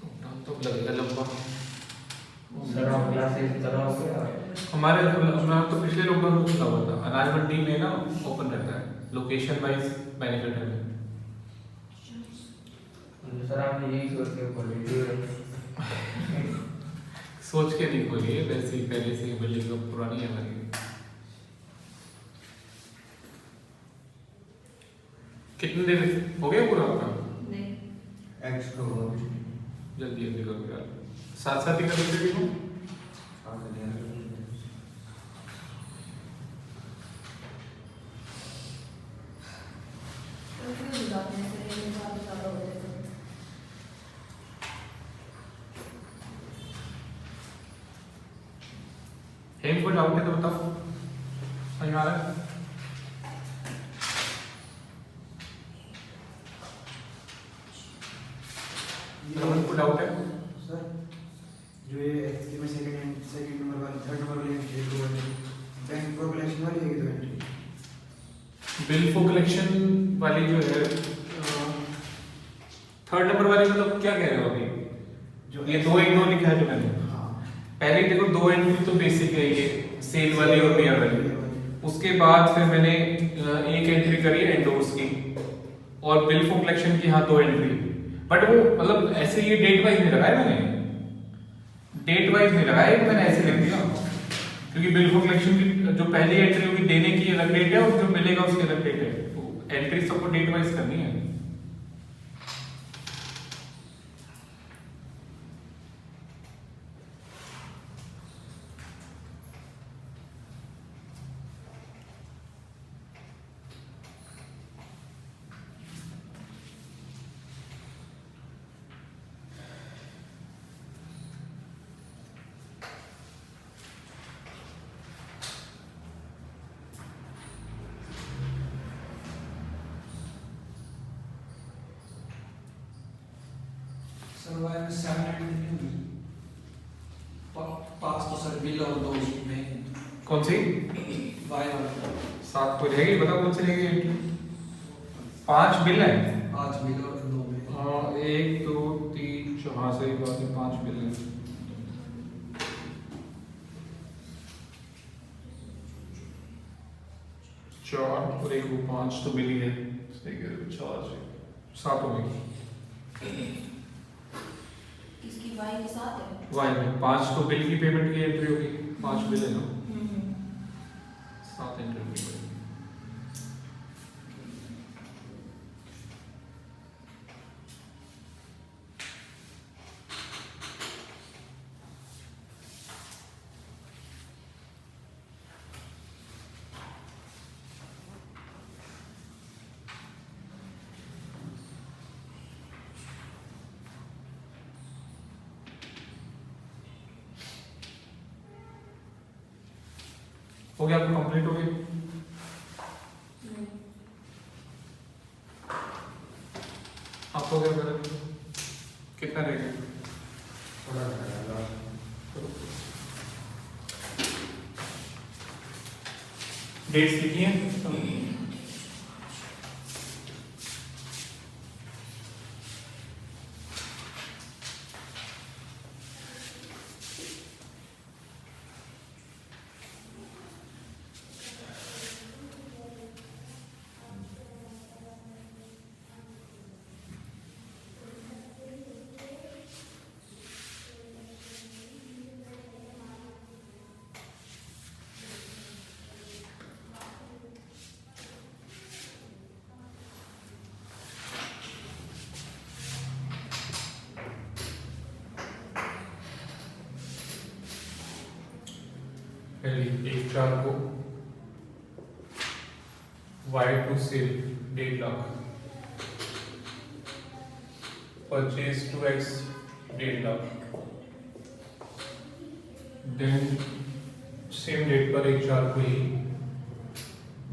लॉकडाउन तो लगेगा लंबा। तरह क्लासेस तरह हो गया हमारे हमारा तो पिछले लॉकडाउन में खुला हुआ था। अनाज मंडी में ना ओपन रहता है लोकेशन वाइज बेनिफिट है। सर आपने यही सोच के खोली थी सोच के नहीं खोली है वैसे ही पहले से ही बिल्डिंग तो पुरानी है हमारी। कितने देर हो गया पूरा आपका? नहीं एक्स को हो जल्दी जल्दी करो यार साथ साथ ही कर देते हो। कंफ्यूज हो जाते हैं फिर ये ज्यादा हो जाता है हेम को डाउट है तो बताओ समझ में आ रहा है? रमन को डाउट है? सर जो ये एससी में सेकंड नंबर वाली थर्ड नंबर वाली एंट्री है बैंक फॉर कलेक्शन वाली है तो एंट्री बिल फॉर कलेक्शन वाली जो है थर्ड नंबर वाली मतलब क्या कह रहे हो अभी? जो ये 212 लिखा है जो मैंने हाँ पहले देखो 2 एंट्री तो बेसिक है ये सेल वाली और पेयर वाली। उसके बाद फिर मैंने एक एंट्री करी एंडोर्स की और बिल फॉर कलेक्शन की हाँ 2 एंट्री। बट वो मतलब ऐसे ये डेट वाइज नहीं लगाया मैंने डेट वाइज नहीं लगाया तो मैंने ऐसे लिख दिया क्योंकि बिल फॉर कलेक्शन की जो पहली एंट्री होगी देने की अलग डेट है और जो मिलेगा उसकी अलग डेट है। तो एंट्री सबको डेट वाइज करनी है। सर वाई में 7 एंड पास तो सर बिल और दो में कौन सी वाई वाला 7 को रहेगी बताओ कौन सी रहेगी एंट्री? 5 बिल है। आज बिल और दो में हाँ 1 2 3 तो हाँ सही बात है, 5 बिल है। चार और एक वो 5 तो बिल ही है, सही कह रहे हो, 4 से 7 हो गई। किसकी वाई के साथ है? वाई में 5 तो बिल की पेमेंट की एंट्री होगी, 5 बिल है ना, 7 एंट्री होगी। हो गया, आपको कंप्लीट हो गई? आपको क्या करें, कितना रह गया? थोड़ा सा डेट्स लिखी हैं? पहली 1/4 को Y to sale 1.5 lakh, purchase to X 1.5 lakh, then same date पर 1/4 को ही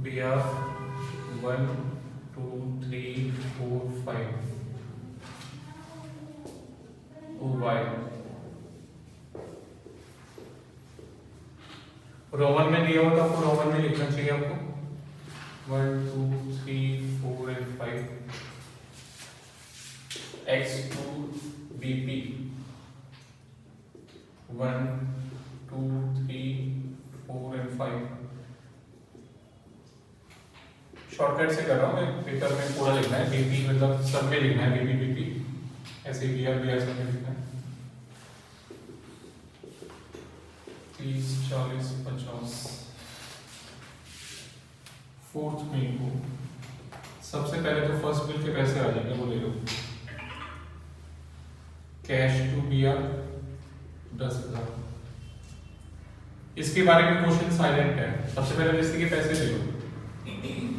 बी आर 1 2 3 4 5 वाई रोमन में दिया होता, आपको रोमन में लिखना चाहिए आपको 1 2 3 4 and 5 x2 bp 1 2 3 4 and 5। Shortcut से कर रहा हूँ मैं, पेपर में पूरा लिखना है, बीपी मतलब सब में लिखना है, बीपी बीपी ऐसे बी आर सब में लिखना है। 30 40 50 4th मई को सबसे पहले तो फर्स्ट बिल के पैसे आ जाएंगे, वो ले लो। Cash to B R 10,000। इसके बारे में क्वेश्चन साइलेंट है, सबसे पहले किसी के पैसे ले लो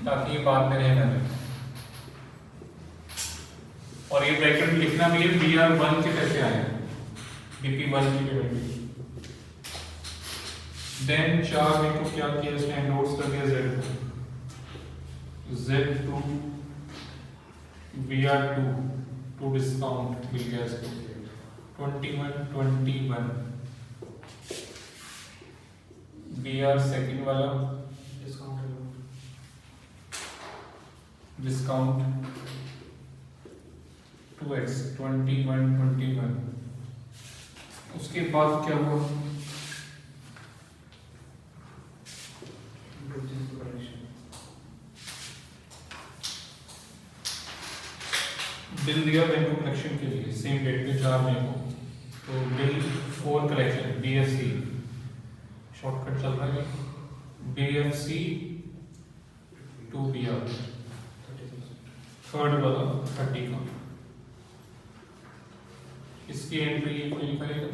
ताकि ये बाद में रहना नहीं। और ये ब्रैकेट में लिखना भी है बी आर 1 के पैसे आए हैं, बीपी 1 की पेमेंट। देन 4 मई को क्या किया इसने, एंडोर्स कर दिया Z2 VR2 टू डिस्काउंट मिल गया इसको 21 BR सेकंड वाला डिस्काउंट 2x 21 उसके बाद क्या हुआ, बिल दिया बैंक को कलेक्शन के लिए सेम डेट पे 4 मई को, तो bill for collection BFC shortcut चल रहा है BFC टू BR थर्ड वाला 30 का, इसकी एंट्री कोई लिखेगा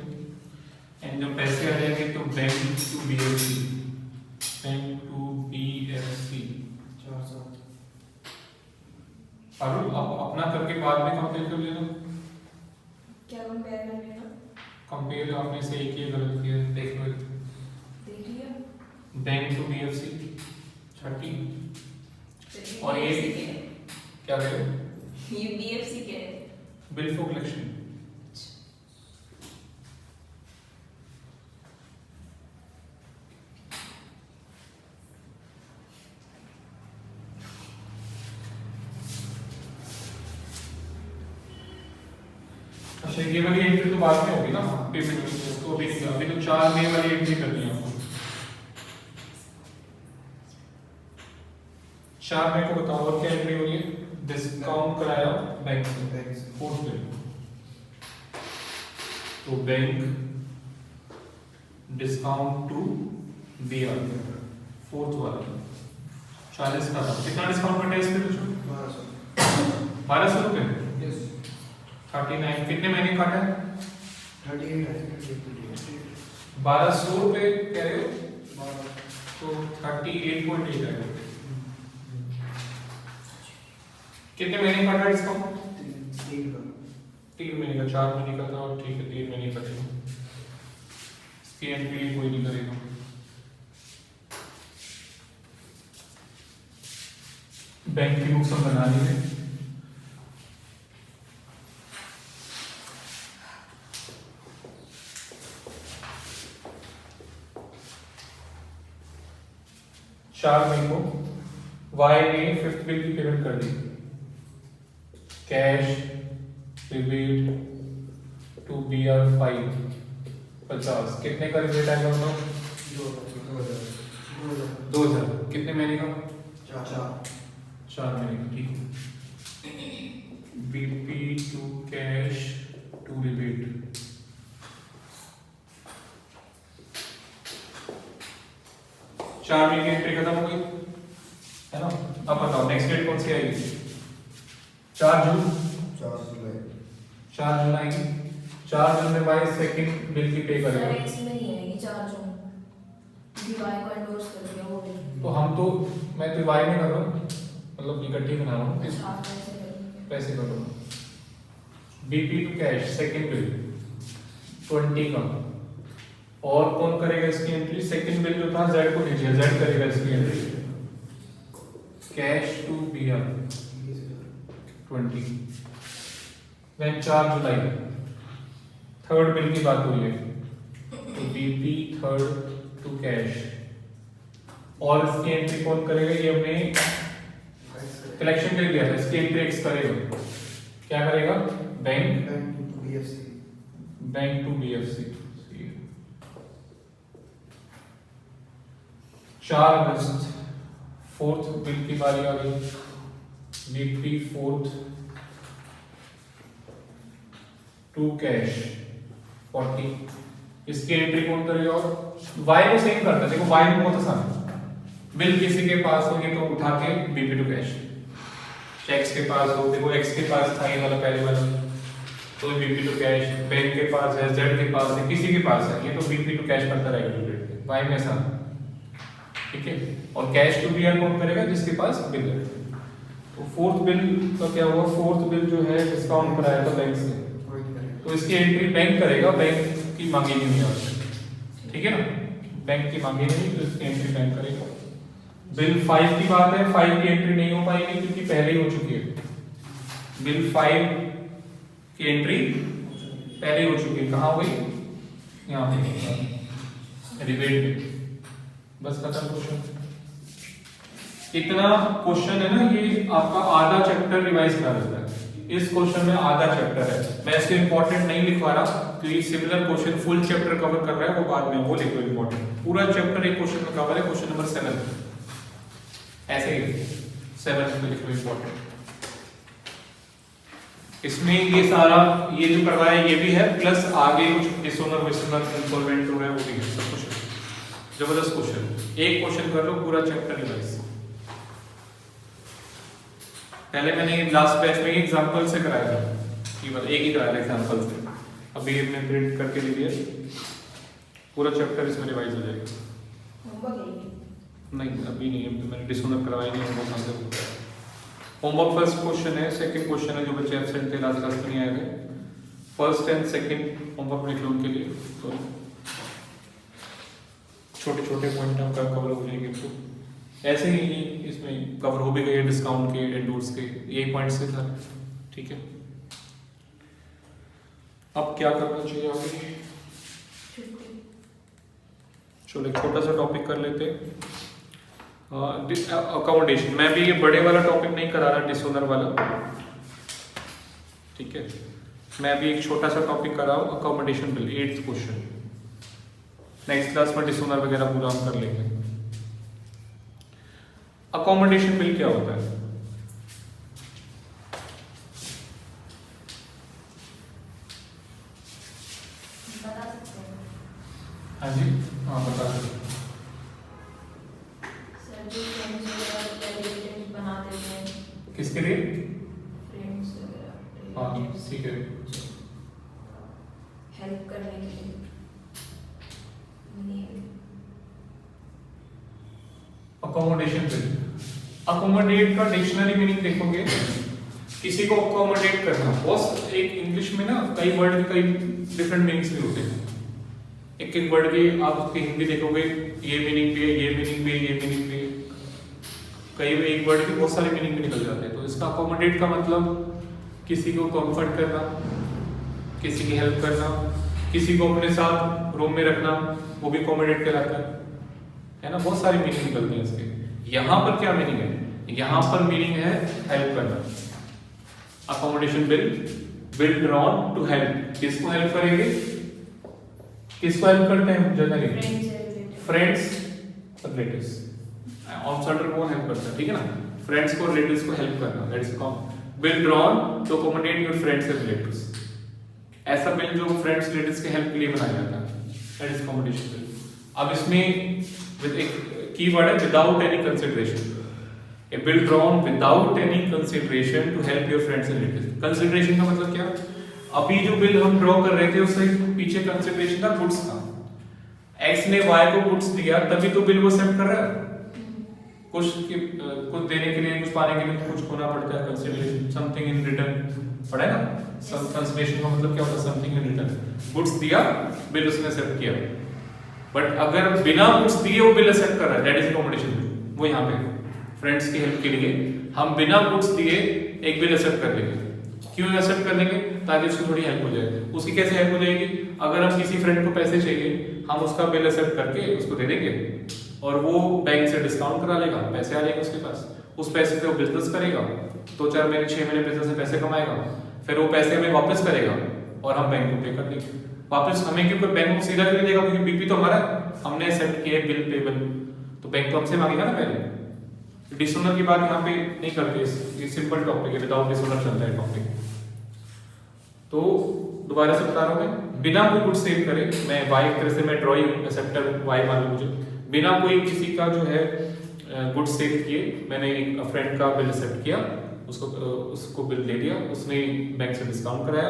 एंड जब पैसे आ जाएंगे तो बैंक टू BFC 400। अरुण आप अपना करके बाद में कंपेयर कर लेना, क्या कंपेयर कर लेना? कंपेयर आपने सही किया गलत किया देख लो। देख लिया। बैंक टू BFC 30 और ये क्या कह रहे हो, ये BFC क्या है? Bill for collection. अच्छा ये वाली एंट्री तो बाद में होगी ना पेमेंट की, तो अभी नहीं, अभी तो 4 मई वाली एंट्री करनी है आपको। 4 मई को बताओ और क्या एंट्री हो रही है? डिस्काउंट कराया बैंक से, बैंक से। फोर्थ बिल, तो bank discount to BR, fourth वाला 40 का था। कितना डिस्काउंट मिला इस पे? 1200 रुपये, 39। कितने महीने काटा है? 1200 रुपये कह रहे हो, तो 38.8 आएगा। कितने महीने काटा है डिस्काउंट? 3 महीने का, 4 महीने का था, और ठीक है 3 महीने का था। इसकी एंट्री कोई नहीं करेगा। बैंक की बुक्स हम बना ली है। चार मई को वाई ने 5th बिल की पेमेंट कर दी, कैश रिबेट टू BR 550। कितने का रिबेट आएगा बताओ? 2000। कितने महीने का? 4 महीने का, ठीक है। BP to cash to rebate, चार महीने की एंट्री खत्म हो गई है ना। अब बताओ नेक्स्ट डेट कौन सी आएगी? 4 जून। 4 जून आएगी। 4 जून में भाई सेकंड बिल की पे सर करेगा। इसमें नहीं आएगी 4 जून, डीवाई को एंडोर्स कर दिया वो बिल। तो हम तो, मैं तो वाई में कर रहा हूँ, मतलब इकट्ठी बना रहा हूँ, अच्छा, आप कैसे करेंगे? पैसे कर रहा हूँ। BP to cash second bill 20 का, और कौन करेगा इसकी एंट्री? सेकंड बिल जो था Z को दीजिए, Z करेगा इसकी एंट्री। Cash to BR 20। देन 4 जुलाई थर्ड बिल की बात हुई है, तो BP थर्ड टू कैश, और इसकी एंट्री कौन करेगा? ये हमने कलेक्शन के लिए दिया था, इसकी एंट्री X करेगा। क्या करेगा? Bank to BFC। 4 अगस्त फोर्थ बिल की बारी आ गई, BP फोर्थ टू कैश 40। इसकी एंट्री कौन करेगा? और वाई को सेम करता है, देखो वाई में बहुत आसान है। बिल किसी के पास हो तो उठा के BP टू कैश, एक्स के पास हो, देखो एक्स के पास था ये वाला पहले वाला, तो BP टू कैश, बैंक के पास है, Z के पास है, किसी के पास है, ये तो BP टू कैश करता रहेगा। वाई में ऐसा, ठीक है। और कैश टू BR कौन करेगा? जिसके पास बिल है। तो फोर्थ बिल का क्या हुआ? फोर्थ बिल जो है डिस्काउंट कराया था बैंक से, तो इसकी एंट्री बैंक करेगा, बैंक की मांगी नहीं है, ठीक है ना, बैंक की मांगी नहीं, तो इसकी एंट्री बैंक करेगा। बिल 5 की बात है, 5 की एंट्री नहीं हो पाएगी क्योंकि पहले ही हो चुकी है। बिल 5 की एंट्री पहले ही हो चुकी है, कहाँ हो गई? यहाँ पे रिबेट में। बस खत्म क्वेश्चन। इतना क्वेश्चन है ना, ये आपका आधा चैप्टर रिवाइज करा देता है। इस क्वेश्चन में आधा चैप्टर है, मैं इसके इंपॉर्टेंट नहीं लिखवा रहा क्योंकि similar question full chapter cover कर रहा है, वो बाद में वो लिखो इंपॉर्टेंट। पूरा चैप्टर एक क्वेश्चन में कवर है, क्वेश्चन नंबर 7 ऐसे ही 7 में लिखो इंपॉर्टेंट। इसमें ये सारा ये जो करवाया ये भी है, प्लस आगे कुछ डिसोनर विसोनर इंसॉल्वेंट हो रहा है वो भी है, सब कुछ है। जबरदस्त क्वेश्चन, एक क्वेश्चन कर लो पूरा चैप्टर रिवाइज। पहले मैंने लास्ट बैच में एग्जांपल से कराया था, केवल एक ही कराया था एग्जांपल से, अभी हमने प्रिंट करके दे दिया, पूरा चैप्टर इसमें रिवाइज हो जाएगा। नहीं अभी नहीं, अभी मैंने डिसोनर करवाया नहीं, होमवर्क कहाँ से होता है। होमवर्क फर्स्ट क्वेश्चन है, सेकंड क्वेश्चन है, जो बच्चे एब्सेंट थे लास्ट क्लास में नहीं आए थे, फर्स्ट एंड सेकंड होमवर्क लिख लो उनके लिए, तो छोटे छोटे पॉइंट हम कवर हो जाएंगे। तो ऐसे ही इसमें कवर हो भी गए डिस्काउंट के, एंडोर्स के, यही पॉइंट से था, ठीक है। अब क्या करना चाहिए आगे? चलो एक छोटा सा टॉपिक कर लेते हैं, अकोमोडेशन। मैं भी ये बड़े वाला टॉपिक नहीं करा रहा, डिसोनर वाला, ठीक है। मैं अभी एक छोटा सा टॉपिक कर रहा हूँ, accommodation bill, 8th question. Next class में डिसोनर वगैरह पूरा हम कर लेंगे। अकोमोडेशन बिल क्या होता है? बता सकते हैं हाँ जी, हाँ बता सकते। सर जो फ्रेंड्स वगैरह रिलेटिव्स बना देते हैं, किसके लिए? फ्रेंड्स वगैरह हाँ relatives, ठीक है। हेल्प करने के लिए मनी अकोमोडेशन बिल, अकोमोडेट का डिक्शनरी मीनिंग देखोगे, किसी को अकोमोडेट करना। बॉस एक इंग्लिश में ना कई वर्ड के कई डिफरेंट मीनिंग्स भी होते हैं। एक एक वर्ड के आप उसके हिंदी देखोगे, ये मीनिंग भी है, ये मीनिंग भी है, ये मीनिंग भी है। कई एक वर्ड के बहुत सारे मीनिंग भी निकल जाते हैं। तो इसका अकोमोडेट का मतलब किसी को कंफर्ट करना, किसी की हेल्प करना, किसी को अपने साथ रूम में रखना, वो भी अकोमोडेट कहलाता है ना। बहुत सारे मीनिंग निकलते हैं इसके। यहाँ पर क्या मीनिंग है? यहाँ पर मीनिंग है हेल्प करना। Accommodation bill, bill drawn to help. किसको हेल्प करेंगे? किसको हेल्प करते हैं जनरली? फ्रेंड्स और रिलेटिव्स। आउटसाइडर को हेल्प करता है, ठीक है ना। फ्रेंड्स को, रिलेटिव्स को हेल्प करना, that is bill drawn to accommodate your friends and relatives. ऐसा बिल जो फ्रेंड्स रिलेटिव्स के हेल्प के लिए बनाया जाता है, दैट इज अकोमोडेशन बिल। अब इसमें विद एक कीवर्ड है without any consideration. A bill drawn without any consideration to help your friends and relatives। Consideration का मतलब क्या? अभी जो बिल हम ड्रॉ कर रहे थे उससे पीछे कंसिडरेशन था गुड्स का। एक्स ने वाई को गुड्स दिया तभी तो बिल वो एक्सेप्ट कर रहा है। कुछ देने के लिए, कुछ पाने के लिए कुछ खोना पड़ता है। कंसिडरेशन, समथिंग इन रिटर्न, पढ़ा है ना। कंसिडरेशन का मतलब क्या होता है? Something in return. गुड्स दिया, बिल उसने एक्सेप्ट किया। बट अगर बिना गुड्स दिए वो बिल एक्सेप्ट कर रहा है, दैट इज अकोमोडेशन बिल। वो यहाँ पे फ्रेंड्स की हेल्प के लिए हम बिना गुड्स दिए एक बिल एक्सेप्ट कर लेंगे। क्यों एक्सेप्ट कर लेंगे? ताकि उसकी थोड़ी हेल्प हो जाए। उसकी कैसे हेल्प हो जाएगी? अगर हम किसी फ्रेंड को पैसे चाहिए, हम उसका बिल एक्सेप्ट करके उसको दे देंगे और वो बैंक से डिस्काउंट करा लेगा, पैसे आ जाएंगे उसके पास। उस पैसे से वो बिजनेस करेगा, 2-4 महीने 6 महीने बिजनेस से पैसे कमाएगा, फिर वो पैसे हमें वापस करेगा और हम बैंक को पे कर देंगे वापस। हमें क्यों बैंक को सीधा क्यों देगा? क्योंकि बीपी तो हमारा, हमने एक्सेप्ट किया बिल पेबल, तो बैंक तो हमसे मांगेगा ना पहले। डिसोनर की बात यहाँ पे नहीं करते, ये सिंपल टॉपिक है, विदाउट डिसोनर चलता है टॉपिक। तो दोबारा से बता रहा हूँ मैं, बिना कोई गुड सेव करे, मैं वाई एक तरह से मैं ड्रॉइंग एक्सेप्टर वाई मान लो मुझे, बिना कोई किसी का जो है गुड सेव किए मैंने एक फ्रेंड का बिल एक्सेप्ट किया, उसको बिल दे दिया, उसने बैंक से डिस्काउंट कराया,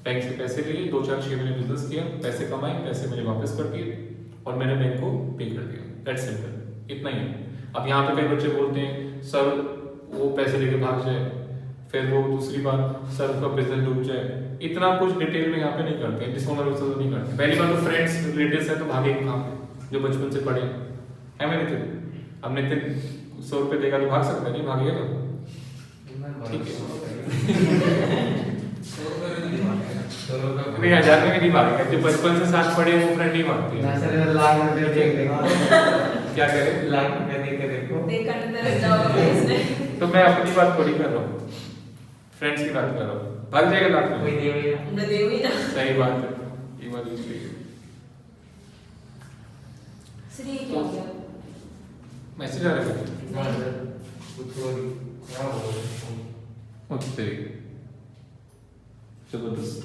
बैंक से पैसे लिए, 2-4-6 महीने बिजनेस किया, पैसे कमाए, पैसे मैंने वापस कर दिए और मैंने बैंक को पे कर दिया। दैट्स सिंपल, इतना ही है। अब यहाँ पे कई बच्चे बोलते हैं सर वो पैसे लेके भाग जाए, फिर वो दूसरी बार सर उसका बिजनेस डूब जाए। इतना कुछ डिटेल में यहाँ पे नहीं करते, डिसोनर तो नहीं करते। पहली बार तो फ्रेंड्स रिलेटिव्स है तो भागे कहाँ पे, जो बचपन से पढ़े है। मैं नितिन, अब नितिन 100 रुपये देगा तो भाग सकता नहीं, भागेगा तो ठीक है। नहीं 1000 में भी नहीं भागेगा, जो बचपन से साथ पढ़े वो फ्रेंड नहीं भागते। लाख रुपए देख देखो, क्या करें? लाख रुपए देख के देखो, देखा नजर जाओगे इसने। तो मैं अपनी बात थोड़ी कर रहा हूँ, फ्रेंड्स की बात कर रहा हूँ। भाग जाएगा लाख में, कोई देवेगा हमने देव ही ना। सही बात है, ये बात भी सही है। श्री क्या किया? मैसेज आ रहा है कुछ और क्या बोल रहे हो? ओके, जबरदस्त।